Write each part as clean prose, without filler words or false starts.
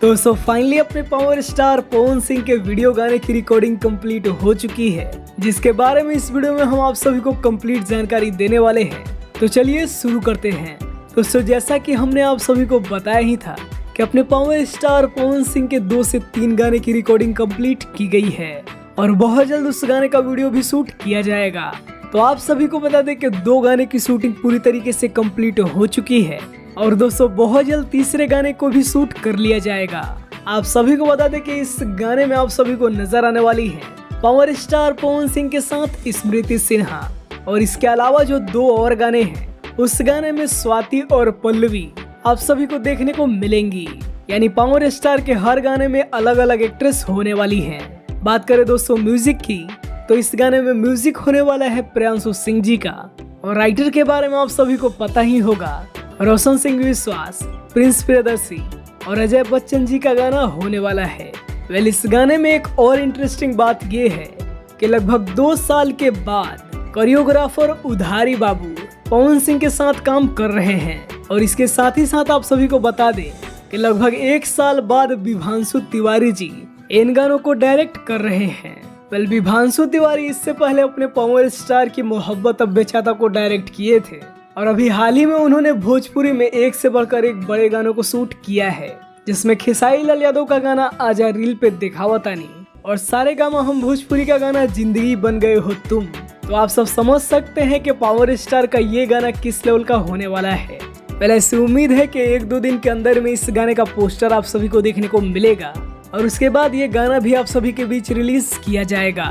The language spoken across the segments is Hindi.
दोस्तों फाइनली अपने पावर स्टार पवन सिंह के वीडियो गाने की रिकॉर्डिंग कंप्लीट हो चुकी है, जिसके बारे में इस वीडियो में हम आप सभी को कंप्लीट जानकारी देने वाले हैं। तो चलिए शुरू करते हैं। दोस्तों जैसा कि हमने आप सभी को बताया ही था कि अपने पावर स्टार पवन सिंह के 2 से 3 गाने की रिकॉर्डिंग कंप्लीट की गई है और बहुत जल्द उस गाने का वीडियो भी शूट किया जाएगा। तो आप सभी को बता दें कि 2 गाने की शूटिंग पूरी तरीके से कंप्लीट हो चुकी है और दोस्तों बहुत जल्द तीसरे गाने को भी शूट कर लिया जाएगा। आप सभी को बता दें कि इस गाने में आप सभी को नजर आने वाली है पावर स्टार पवन सिंह के साथ स्मृति सिन्हा, और इसके अलावा जो 2 और गाने हैं उस गाने में स्वाति और पल्लवी आप सभी को देखने को मिलेंगी। यानी पावर स्टार के हर गाने में अलग अलग एक्ट्रेस होने वाली है। बात करें दोस्तों म्यूजिक की, तो इस गाने में म्यूजिक होने वाला है प्रियांशु सिंह जी का, और राइटर के बारे में आप सभी को पता ही होगा रोशन सिंह विश्वास, प्रिंस प्रियदर्शी और अजय बच्चन जी का गाना होने वाला है। वेल इस गाने में एक और इंटरेस्टिंग बात ये है कि लगभग 2 साल के बाद कोरियोग्राफर उधारी बाबू पवन सिंह के साथ काम कर रहे हैं, और इसके साथ ही साथ आप सभी को बता दें कि लगभग 1 साल बाद विभांशु तिवारी जी इन गानों को डायरेक्ट कर रहे हैं। वेल विभांशु तिवारी इससे पहले अपने पावर स्टार की मोहब्बत अब बेचाता को डायरेक्ट किए थे, और अभी हाल ही में उन्होंने भोजपुरी में एक से बढ़कर एक बड़े गानों को शूट किया है, जिसमें खेसारी लाल यादव का गाना आजा रील पे दिखावतानी और सारे गामा हम भोजपुरी का गाना जिंदगी बन गए हो तुम। तो आप सब समझ सकते हैं कि पावर स्टार का ये गाना किस लेवल का होने वाला है। पहले ऐसी उम्मीद है कि 1-2 दिन के अंदर में इस गाने का पोस्टर आप सभी को देखने को मिलेगा, और उसके बाद ये गाना भी आप सभी के बीच रिलीज किया जाएगा।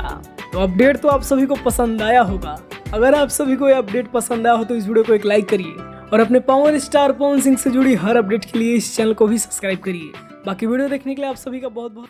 तो अपडेट तो आप सभी को पसंद आया होगा। अगर आप सभी को ये अपडेट पसंद आया हो तो इस वीडियो को एक लाइक करिए, और अपने पावर स्टार पवन सिंह से जुड़ी हर अपडेट के लिए इस चैनल को भी सब्सक्राइब करिए। बाकी वीडियो देखने के लिए आप सभी का बहुत बहुत